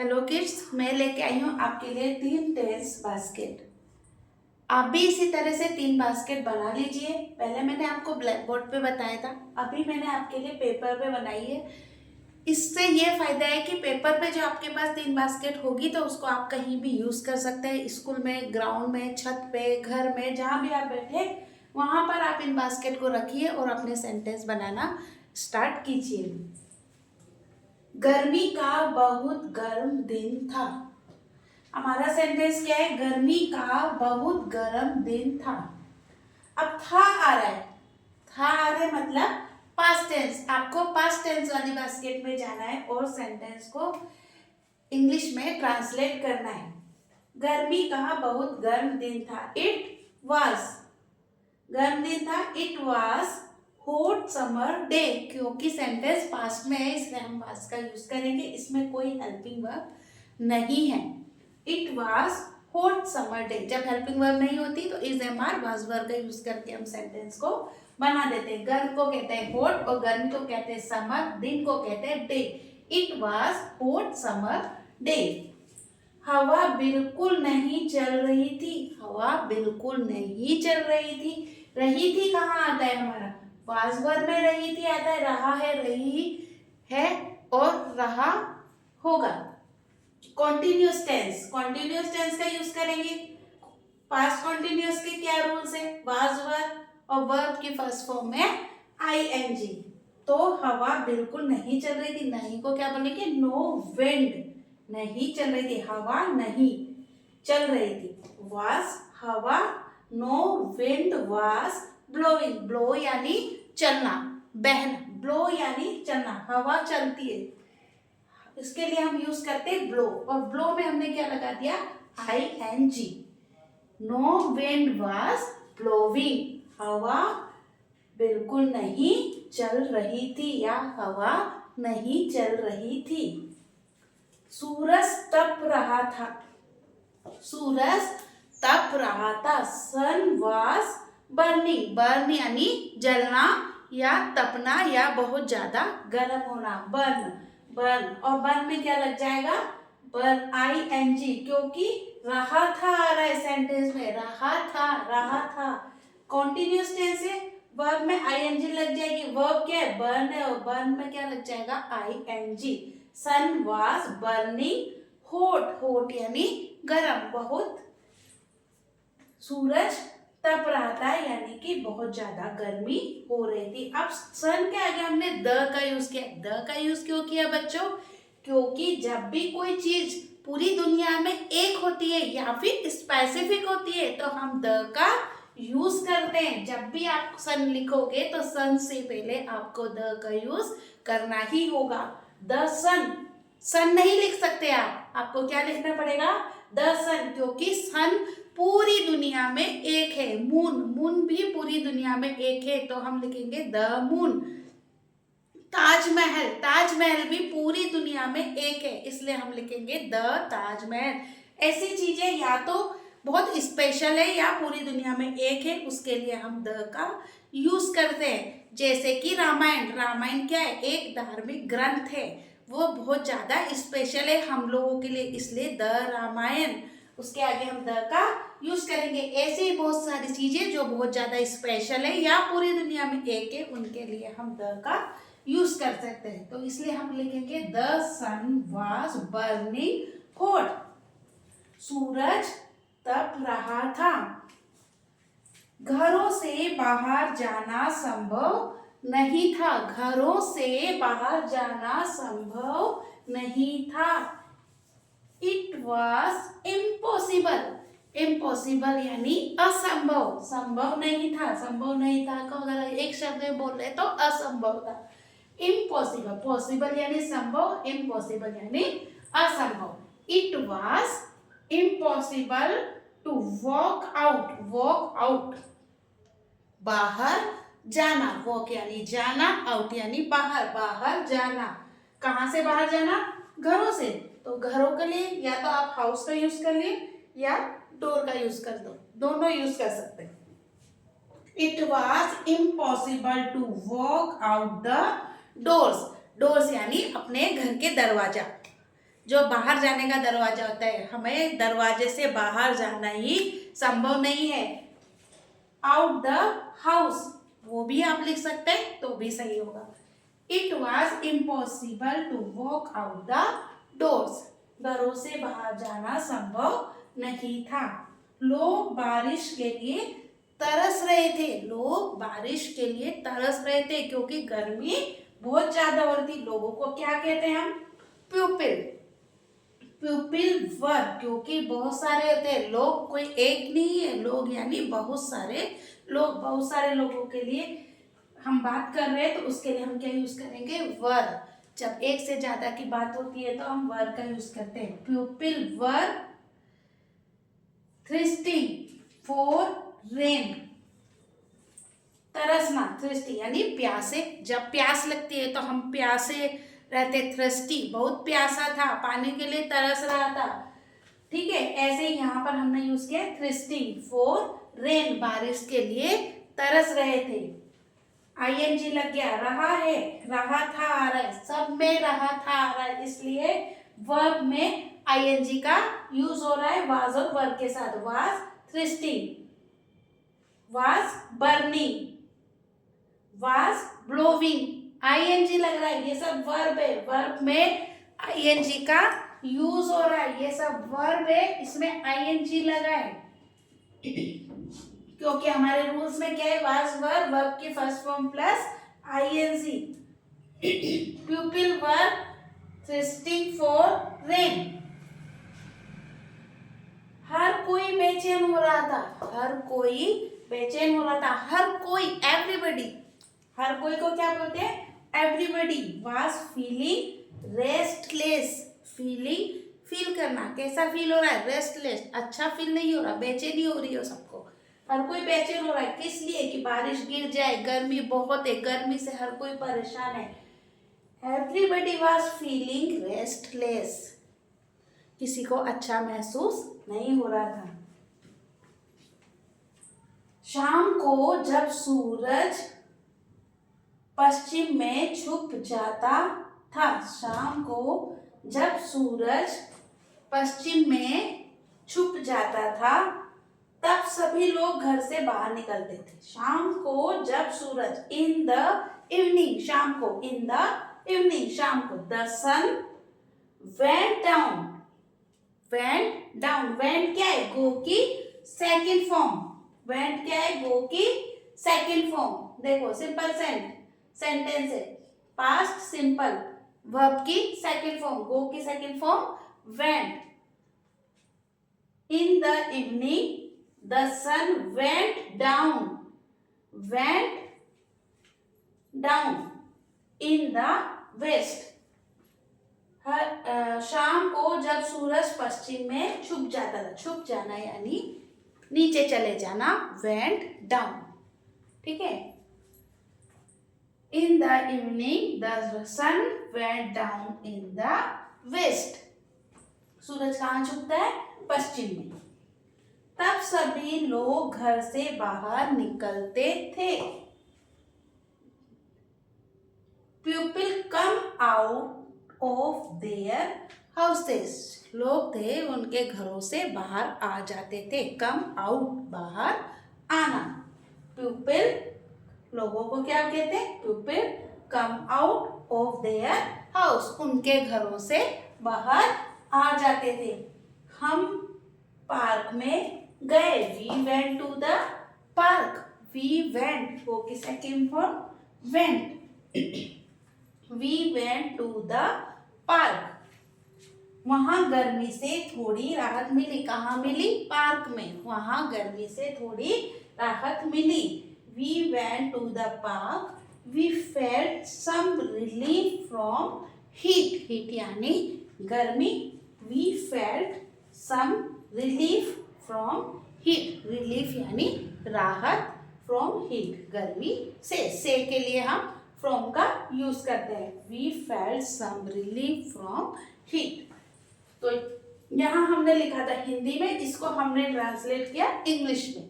Hello kids, मैं लेके आई हूँ आपके लिए 3 टेंस बास्केट। आप भी इसी तरह से 3 बास्केट बना लीजिए। पहले मैंने आपको ब्लैक बोर्ड पे बताया था, अभी मैंने आपके लिए पेपर पे बनाई है। इससे ये फायदा है कि पेपर पे जो आपके पास 3 बास्केट होगी तो उसको आप कहीं भी यूज कर सकते हैं। स्कूल में, ग्राउंड में, छत पे, घर में, जहाँ भी आप बैठे वहां पर आप इन बास्केट को रखिए और अपने सेंटेंस बनाना स्टार्ट कीजिए। गर्मी का बहुत गर्म दिन था। हमारा सेंटेंस क्या है? गर्मी का बहुत गर्म दिन था। अब था आ रहा है, था आ रहा है मतलब पास्ट टेंस। आपको पास्ट टेंस वाली बास्केट में जाना है और सेंटेंस को इंग्लिश में ट्रांसलेट करना है। गर्मी का बहुत गर्म दिन था। इट वाज, गर्म दिन था। It was hot summer day. क्योंकि सेंटेंस पास्ट में है इसलिए हम पास्ट का यूज करेंगे, इसमें कोई हेल्पिंग वर्ब नहीं है। It was hot summer day. जब हेल्पिंग वर्ब नहीं होती तो is am are was verb का यूज करके हम सेंटेंस को बना देते हैं। गर्म को कहते हैं हॉट और गर्मी को कहते हैं समर, दिन को कहते हैं day. It was hot summer day. हवा बिल्कुल नहीं चल रही थी। हवा बिल्कुल नहीं चल रही थी। रही थी कहाँ आता है हमारा? वाज वर्ब में रही थी आता है, रहा है, रही है और रहा होगा। कॉन्टिन्यूअस टेंस, कॉन्टिन्यूअस टेंस का यूज करेंगे। पास्ट कॉन्टिन्यूअस के क्या रूल्स है? वाज वर्ब और वर्ब की फर्स्ट फॉर्म में आईएनजी। तो हवा बिल्कुल नहीं चल रही थी। नहीं को क्या बोलेंगे? No wind. नहीं चल रही थी, हवा नहीं चल रही थी। वाज हवा, no wind was blowing. Blow यानी चलना, बहना। ब्लो यानी चलना, हवा चलती है। इसके लिए हम यूज करते हैं ब्लो, और ब्लो में हमने क्या लगा दिया? I N G. No wind was blowing. हवा बिल्कुल नहीं चल रही थी या हवा नहीं चल रही थी। सूरज तप रहा था। सूरज तप रहा था। सन वाज बर्निंग। बर्न यानी जलना या तपना या बहुत ज्यादा गर्म होना। बर्न, बर्न, और बर्न में क्या लग जाएगा? Burn, I N G. क्योंकि रहा था आ रहा है सेंटेंस में, रहा था, रहा था। कॉन्टिन्यूअस टेंस है, वर्ब में आई एन जी लग जाएगी। वर्ब क्या है? बर्न है, और बर्न में क्या लग जाएगा? I N G. Sun was burning hot. Hot यानी गरम, बहुत। सूरज तप रहा था यानी कि बहुत ज्यादा गर्मी हो रही थी। अब सन के आगे हमने द का यूज किया। द का यूज क्यों किया बच्चों? क्योंकि जब भी कोई चीज पूरी दुनिया में एक होती है या फिर स्पेसिफिक होती है तो हम द का यूज करते हैं। जब भी आप सन लिखोगे तो सन से पहले आपको द का यूज करना ही होगा। द सन, सन नहीं लिख सकते आप, आपको क्या लिखना पड़ेगा? द सन। क्योंकि सन पूरी दुनिया में एक है। मून, मून भी पूरी दुनिया में एक है तो हम लिखेंगे द मून। ताजमहल, ताजमहल भी पूरी दुनिया में एक है इसलिए हम लिखेंगे द ताजमहल। ऐसी चीजें या तो बहुत स्पेशल है या पूरी दुनिया में एक है, उसके लिए हम द का यूज करते हैं। जैसे कि रामायण, रामायण क्या है? एक धार्मिक ग्रंथ है, वो बहुत ज्यादा स्पेशल है हम लोगों के लिए, इसलिए द रामायण। उसके आगे हम द का यूज करेंगे। ऐसे ही बहुत सारी चीजें जो बहुत ज्यादा स्पेशल है या पूरी दुनिया में एक है उनके लिए हम द का यूज कर सकते हैं। तो इसलिए हम लिखेंगे the sun was burning hot. सूरज तप रहा था। घरों से बाहर जाना संभव नहीं था। घरों से बाहर जाना संभव नहीं था। It was impossible. इम्पॉसिबल यानी असंभव, संभव नहीं था। संभव नहीं था को अगर एक शब्द में बोल रहे तो असंभव था। इम्पॉसिबल, पॉसिबल यानी संभव, इम्पॉसिबल यानी असंभव। It was impossible to walk out. Walk out बाहर जाना। वॉक यानी जाना, आउट यानी बाहर, बाहर जाना। कहाँ से बाहर जाना? घरों से। तो घरों के लिए या तो आप हाउस का यूज कर लिए या डोर का यूज कर दो, दोनों यूज कर सकते हैं। It was impossible to walk out the doors. Doors यानी अपने घर के दरवाजा, जो बाहर जाने का दरवाजा होता है, हमें दरवाजे से बाहर जाना ही संभव नहीं है। आउट द हाउस, वो भी आप लिख सकते हैं तो भी सही होगा। It was impossible to walk out the doors, घरों से बाहर जाना संभव नहीं था। लोग बारिश के लिए तरस रहे थे, लोग बारिश के लिए तरस रहे थे क्योंकि गर्मी बहुत ज्यादा हो रही थी। लोगों को क्या कहते हैं हम? प्यूपिल। प्यूपिल वर, क्योंकि बहुत सारे होते हैं लोग, कोई एक नहीं है, लोग यानी बहुत सारे लोग, बहुत सारे लोगों के लिए हम बात कर रहे हैं तो उसके लिए हम क्या यूज करेंगे? वर। जब एक से ज्यादा की बात होती है तो हम वर का यूज करते हैं। प्यूपिल वर थ्रिस्टी फॉर रेन, तरसना, थ्रिस्टी यानी प्यासे। जब प्यास लगती है तो हम प्यासे रहते, थ्रिस्टी बहुत प्यासा था, पानी के लिए तरस रहा था। ठीक है, ऐसे ही यहाँ पर हमने यूज किया थ्रिस्टी फॉर रेन, बारिश के लिए तरस रहे थे। आईएनजी लग गया, रहा है, रहा था आ रहा है, सब में रहा था आ रहा है, इसलिए वर्ब में आईएनजी का यूज हो रहा है वाज और वर्ब के साथ। Was thirsty, was burning, was blowing, ING लग रहा है, ये सब वर्ब है। वर्ब में आईएनजी का यूज हो रहा है, ये सब वर्ब है, इसमें आईएनजी लगा है क्योंकि हमारे रूल्स में क्या है? वाज वर्ब, वर्ब की first form plus I N G. Pupil verb thirsting for rain, हर कोई बेचैन हो रहा था, हर कोई बेचैन हो रहा था, हर कोई, एवरीबडी, हर कोई को क्या बोलते हैं? Everybody was feeling restless, feeling, feel करना, कैसा फील हो रहा है? रेस्टलेस, अच्छा फील नहीं हो रहा, बेचैनी हो रही हो सबको, हर कोई बेचैन हो रहा है। किस लिए? कि बारिश गिर जाए, गर्मी बहुत है, गर्मी से हर कोई परेशान है। एवरीबडी वाज फीलिंग रेस्टलेस, किसी को अच्छा महसूस नहीं हो रहा था। शाम को जब सूरज पश्चिम में छुप जाता था, शाम को जब सूरज पश्चिम में छुप जाता था तब सभी लोग घर से बाहर निकलते थे। शाम को जब सूरज, इन द इवनिंग, शाम को, इन द इवनिंग, शाम को, the sun went down, went down, went क्या है? गो की सेकंड फॉर्म, वेंट क्या है? गो की सेकंड फॉर्म। देखो सिंपल सेंटेंस है, पास्ट सिंपल, वर्ब की सेकंड फॉर्म, गो की second form went. In the evening the sun went down, went down in the west. शाम को जब सूरज पश्चिम में छुप जाता था, छुप जाना यानी नीचे चले जाना, वेंट डाउन। ठीक है, in the evening the sun went down in the west, सूरज कहाँ छुपता है? पश्चिम में। तब सभी लोग घर से बाहर निकलते थे। People come out of their houses, लोग थे उनके घरों से बाहर आ जाते थे। कम आउट, बाहर आना। पीपल, लोगों को क्या कहते हैं? People come out of their house, उनके घरों से बाहर आ जाते थे। हम पार्क में गए, we went to the park, we went, वो की second form went, we went to the park. वहां गर्मी से थोड़ी राहत मिली, कहाँ मिली? पार्क में, वहां गर्मी से थोड़ी राहत मिली। We went to the park, we felt some relief from heat, heat यानी गर्मी, we felt some relief from heat, relief यानी राहत, फ्रॉम हीट गर्मी से के लिए हम फ्रॉम का यूज करते हैं। We felt some relief from heat. तो यहां हमने लिखा था हिंदी में, इसको हमने ट्रांसलेट किया इंग्लिश में।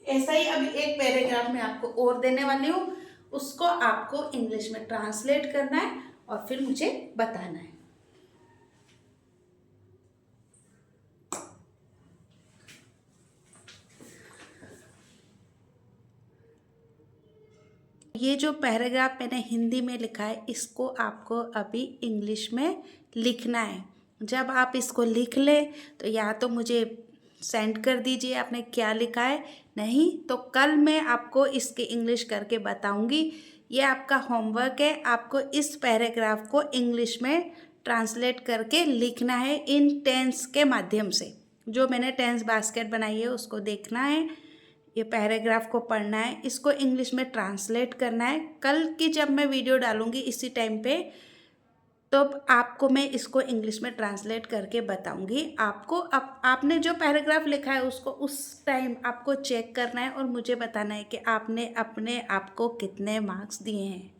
ऐसा ही अभी एक पैराग्राफ में आपको और देने वाली हूँ, उसको आपको इंग्लिश में ट्रांसलेट करना है और फिर मुझे बताना है। ये जो पैराग्राफ मैंने हिंदी में लिखा है इसको आपको अभी इंग्लिश में लिखना है। जब आप इसको लिख लें तो या तो मुझे सेंड कर दीजिए आपने क्या लिखा है, नहीं तो कल मैं आपको इसके इंग्लिश करके बताऊंगी। ये आपका होमवर्क है, आपको इस पैराग्राफ को इंग्लिश में ट्रांसलेट करके लिखना है इन टेंस के माध्यम से। जो मैंने टेंस बास्केट बनाई है उसको देखना है, ये पैराग्राफ को पढ़ना है, इसको इंग्लिश में ट्रांसलेट करना है। कल की जब मैं वीडियो डालूंगी इसी टाइम पे तो आपको मैं इसको इंग्लिश में ट्रांसलेट करके बताऊंगी। आपको आपने जो पैराग्राफ लिखा है उसको उस टाइम आपको चेक करना है और मुझे बताना है कि आपने अपने आप को कितने मार्क्स दिए हैं।